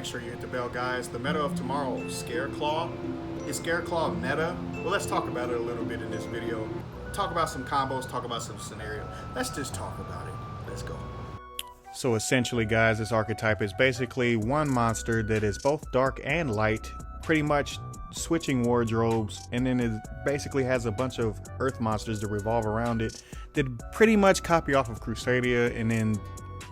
make sure you hit the bell, guys. The meta of tomorrow, Scareclaw. Is Scareclaw meta? Well, let's talk about it a little bit in this video. Talk about some combos, talk about some scenarios. Let's just talk about it. Let's go. So essentially, guys, this archetype is basically one monster that is both dark and light, pretty much switching wardrobes, and then it basically has a bunch of earth monsters that revolve around it that pretty much copy off of Crusadia and then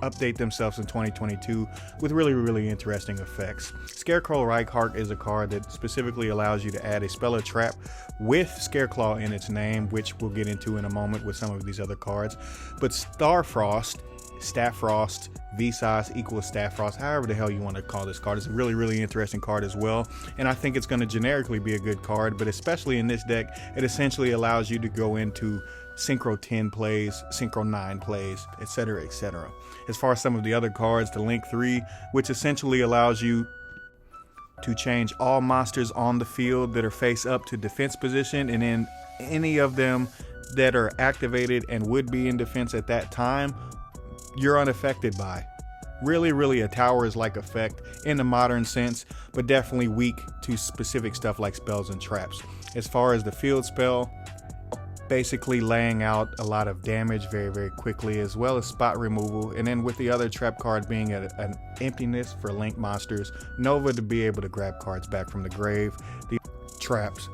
update themselves in 2022 with really interesting effects. Scarecrow Reichhardt is a card that specifically allows you to add a spell or trap with Scareclaw in its name, which we'll get into in a moment with some of these other cards. But Starfrost, Staffrost, V-size equals Staffrost, however the hell you want to call this card, is a really interesting card as well. And I think it's going to generically be a good card, but especially in this deck, it essentially allows you to go into Synchro 10 plays, Synchro 9 plays, etc. etc. As far as some of the other cards, the Link 3, which essentially allows you to change all monsters on the field that are face up to defense position, and then any of them that are activated and would be in defense at that time, you're unaffected by. Really a towers-like effect in the modern sense, but definitely weak to specific stuff like spells and traps. As far as the field spell, basically laying out a lot of damage very quickly, as well as spot removal, and then with the other trap card being an emptiness for link monsters, Nova to be able to grab cards back from the grave. The traps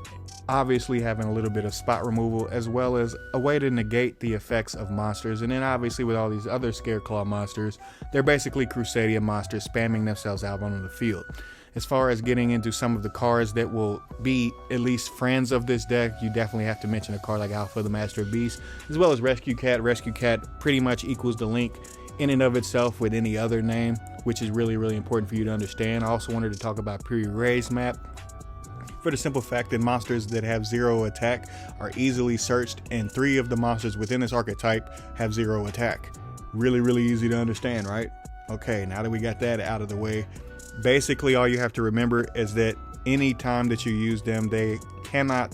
obviously having a little bit of spot removal, as well as a way to negate the effects of monsters. And then obviously with all these other Scareclaw monsters, they're basically Crusadia monsters spamming themselves out on the field. As far as getting into some of the cards that will be at least friends of this deck, you definitely have to mention a card like Alpha the Master of Beasts, as well as Rescue Cat. Rescue Cat pretty much equals the Link in and of itself with any other name, which is really important for you to understand. I also wanted to talk about Pre-Raise Map, for the simple fact that monsters that have 0 attack are easily searched, and 3 of the monsters within this archetype have 0 attack. Really easy to understand, right? Okay, now that we got that out of the way, basically all you have to remember is that any time that you use them, they cannot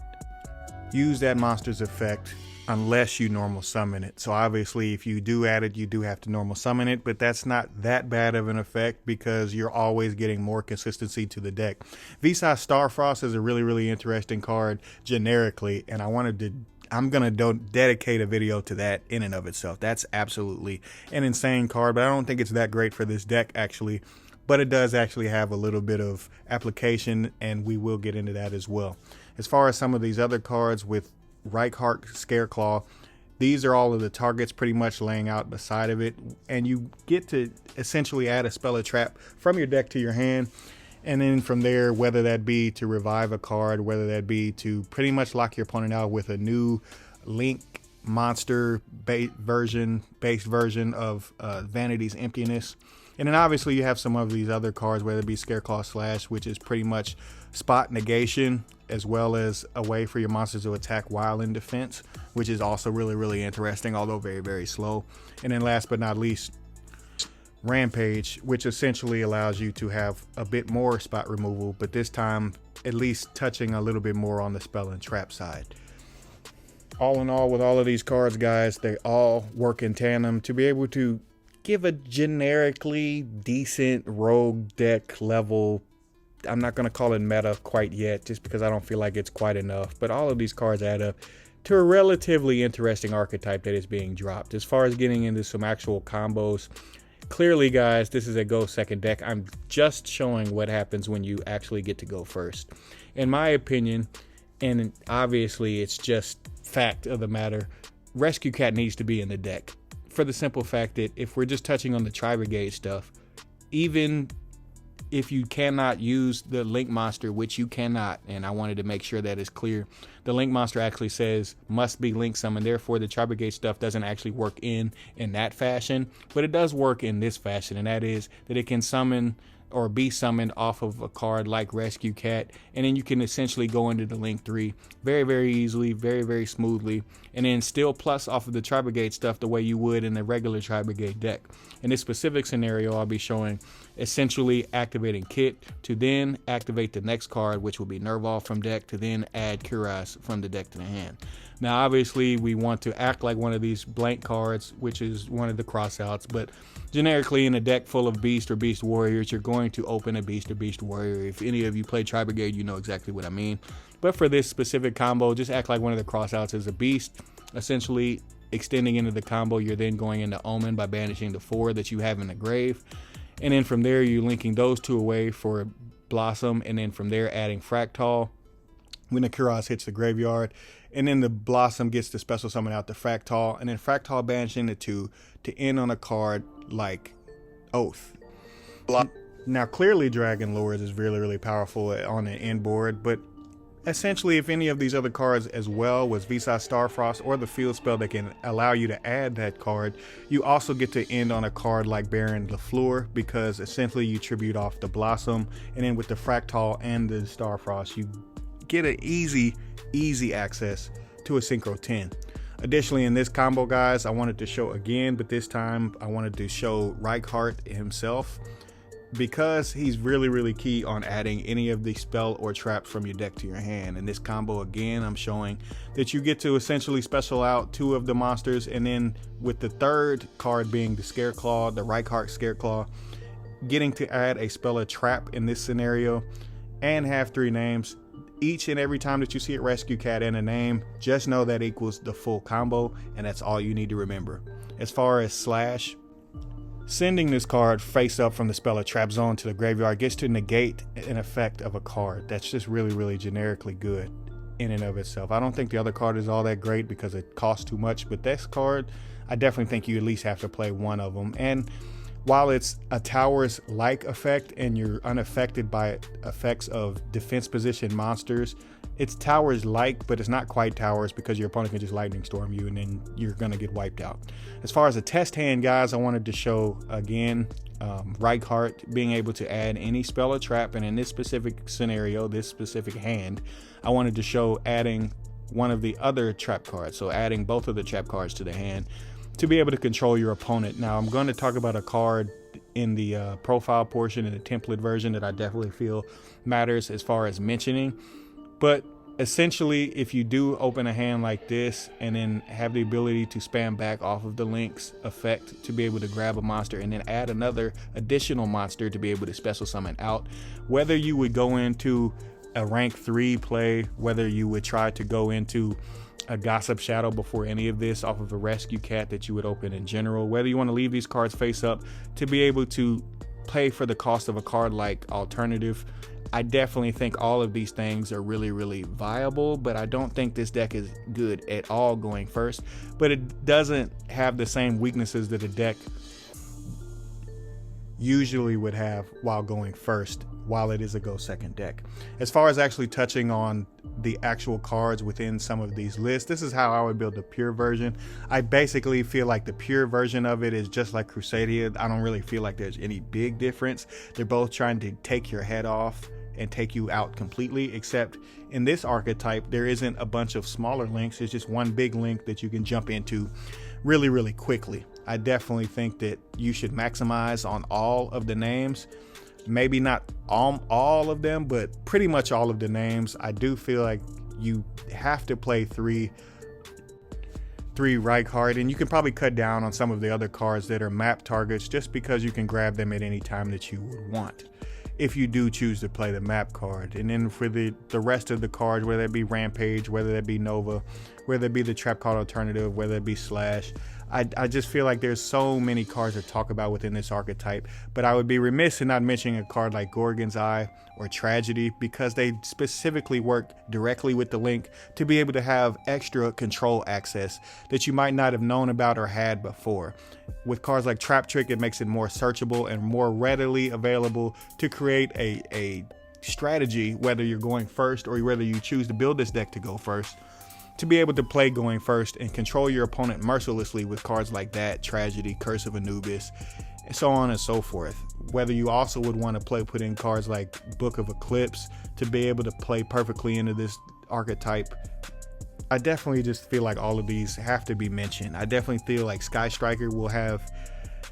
use that monster's effect unless you normal summon it. So obviously if you do add it, you do have to normal summon it, but that's not that bad of an effect because you're always getting more consistency to the deck. V-size Starfrost is a really interesting card generically, and I'm going to dedicate a video to that in and of itself. That's absolutely an insane card, but I don't think it's that great for this deck actually. But it does actually have a little bit of application, and we will get into that as well. As far as some of these other cards with Reichhardt, Scareclaw, these are all of the targets pretty much laying out beside of it, and you get to essentially add a spell or trap from your deck to your hand, and then from there, whether that be to revive a card, whether that be to pretty much lock your opponent out with a new Link monster based version of Vanity's Emptiness. And then obviously you have some of these other cards, whether it be Scareclaw Slash, which is pretty much spot negation, as well as a way for your monsters to attack while in defense, which is also really interesting, although very slow. And then last but not least, Rampage, which essentially allows you to have a bit more spot removal, but this time at least touching a little bit more on the spell and trap side. All in all, with all of these cards, guys, they all work in tandem to be able to give a generically decent rogue deck level. I'm not going to call it meta quite yet, just because I don't feel like it's quite enough, but all of these cards add up to a relatively interesting archetype that is being dropped. As far as getting into some actual combos, clearly, guys, this is a go second deck. I'm just showing what happens when you actually get to go first. In my opinion, and obviously it's just fact of the matter, Rescue Cat needs to be in the deck. For the simple fact that if we're just touching on the Tri-Brigade stuff, even if you cannot use the Link monster, which you cannot, and I wanted to make sure that is clear, the Link monster actually says must be Link summoned, therefore the Tri-Brigade stuff doesn't actually work in that fashion, but it does work in this fashion, and that is that it can summon or be summoned off of a card like Rescue Cat, and then you can essentially go into the Link 3 very easily, very smoothly, and then still plus off of the Tri-Brigade stuff the way you would in the regular Tri-Brigade deck. In this specific scenario, I'll be showing essentially activating Kit to then activate the next card, which will be Nerval from deck, to then add Cuirass from the deck to the hand. Now obviously we want to act like one of these blank cards, which is one of the crossouts, but generically in a deck full of Beast or Beast Warriors, you're going to open a Beast or Beast Warrior. If any of you play Tri-Brigade, you know exactly what I mean. But for this specific combo, just act like one of the crossouts is a Beast, essentially extending into the combo. You're then going into Omen by banishing the 4 that you have in the grave, and then from there you're linking those 2 away for Blossom, and then from there adding Fractal when the Cuirass hits the graveyard, and then the Blossom gets to special summon out the Fractal, and then Fractal banishing the 2 to end on a card like Oath. Now clearly Dragon Lords is really powerful on the end board, but essentially if any of these other cards as well was Visa Starfrost or the field spell that can allow you to add that card, you also get to end on a card like Baron LaFleur, because essentially you tribute off the Blossom, and then with the Fractal and the Starfrost you get an easy access to a Synchro 10. Additionally, in this combo, guys, I wanted to show again, but this time I wanted to show Reichhardt himself, because he's really key on adding any of the spell or traps from your deck to your hand. In this combo, again, I'm showing that you get to essentially special out 2 of the monsters, and then with the 3rd card being the Scareclaw, the Reichhardt Scareclaw, getting to add a spell or trap in this scenario and have 3 names. Each and every time that you see a Rescue Cat and a name, just know that equals the full combo, and that's all you need to remember. As far as Slash, sending this card face up from the spell or trap zone to the graveyard gets to negate an effect of a card. That's just really generically good in and of itself. I don't think the other card is all that great because it costs too much, but this card, I definitely think you at least have to play one of them. And while it's a Towers-like effect and you're unaffected by effects of defense position monsters, it's Towers-like, but it's not quite Towers, because your opponent can just Lightning Storm you and then you're gonna get wiped out. As far as a test hand, guys, I wanted to show again Reichhardt being able to add any spell or trap, and in this specific scenario, this specific hand, I wanted to show adding one of the other trap cards, so adding both of the trap cards to the hand to be able to control your opponent. Now I'm going to talk about a card in the profile portion in the template version that I definitely feel matters as far as mentioning, but essentially if you do open a hand like this and then have the ability to spam back off of the Link's effect to be able to grab a monster and then add another additional monster to be able to special summon out, whether you would go into a rank 3 play, whether you would try to go into a Gossip Shadow before any of this off of a Rescue Cat that you would open in general, whether you want to leave these cards face up to be able to play for the cost of a card like Alternative, I definitely think all of these things are really viable, but I don't think this deck is good at all going first. But it doesn't have the same weaknesses that a deck usually would have while going first, while it is a go second deck. As far as actually touching on the actual cards within some of these lists, this is how I would build the pure version. I basically feel like the pure version of it is just like Crusadia. I don't really feel like there's any big difference. They're both trying to take your head off and take you out completely, except in this archetype there isn't a bunch of smaller links. It's just one big link that you can jump into really quickly. I definitely think that you should maximize on all of the names. Maybe not all of them, but pretty much all of the names. I do feel like you have to play three Reichhardt, and you can probably cut down on some of the other cards that are map targets just because you can grab them at any time that you would want, if you do choose to play the map card. And then for the rest of the cards, whether it be Rampage, whether it be Nova, whether it be the trap card Alternative, whether it be Slash, I just feel like there's so many cards to talk about within this archetype, but I would be remiss in not mentioning a card like Gorgon's Eye or Tragedy, because they specifically work directly with the Link to be able to have extra control access that you might not have known about or had before. With cards like Trap Trick, it makes it more searchable and more readily available to create a strategy, whether you're going first or whether you choose to build this deck to go first, to be able to play going first and control your opponent mercilessly with cards like that, Tragedy, Curse of Anubis, and so on and so forth. Whether you also would want to put in cards like Book of Eclipse to be able to play perfectly into this archetype. I definitely just feel like all of these have to be mentioned. I definitely feel like Sky Striker will have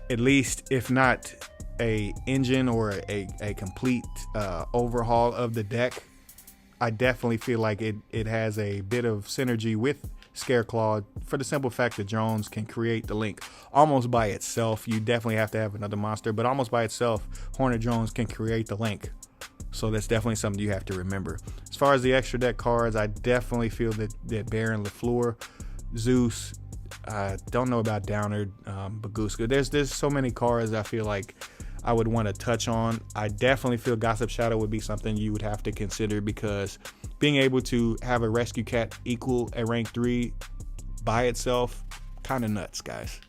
at least, if not a engine or a complete overhaul of the deck, I definitely feel like it has a bit of synergy with Scareclaw, for the simple fact that Jones can create the link almost by itself. You definitely have to have another monster, but almost by itself, Hornet Jones can create the link. So that's definitely something you have to remember. As far as the extra deck cards, I definitely feel that Baron LaFleur, Zeus, I don't know about Downer, Baguska. There's so many cards I feel like I would want to touch on. I definitely feel Gossip Shadow would be something you would have to consider, because being able to have a Rescue Cat equal a rank 3 by itself, kind of nuts, guys.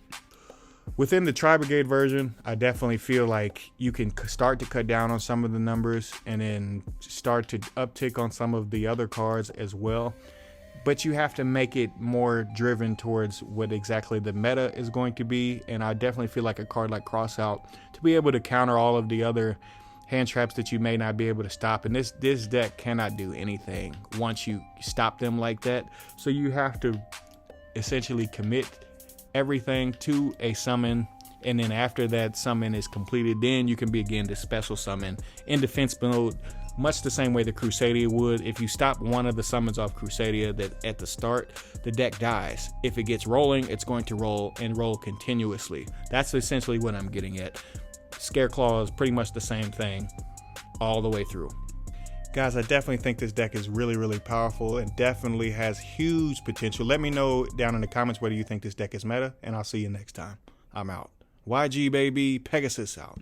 Within the Tri-Brigade version, I definitely feel like you can start to cut down on some of the numbers and then start to uptick on some of the other cards as well. But you have to make it more driven towards what exactly the meta is going to be. And I definitely feel like a card like Crossout to be able to counter all of the other hand traps that you may not be able to stop. And this deck cannot do anything once you stop them like that. So you have to essentially commit everything to a summon, and then after that summon is completed, then you can begin to special summon in defense mode, much the same way the Crusadia would. If you stop one of the summons off Crusadia that at the start, the deck dies. If it gets rolling, it's going to roll and roll continuously. That's essentially what I'm getting at. Scareclaw is pretty much the same thing all the way through. Guys, I definitely think this deck is really, really powerful and definitely has huge potential. Let me know down in the comments whether you think this deck is meta, and I'll see you next time. I'm out. YG baby, Pegasus out.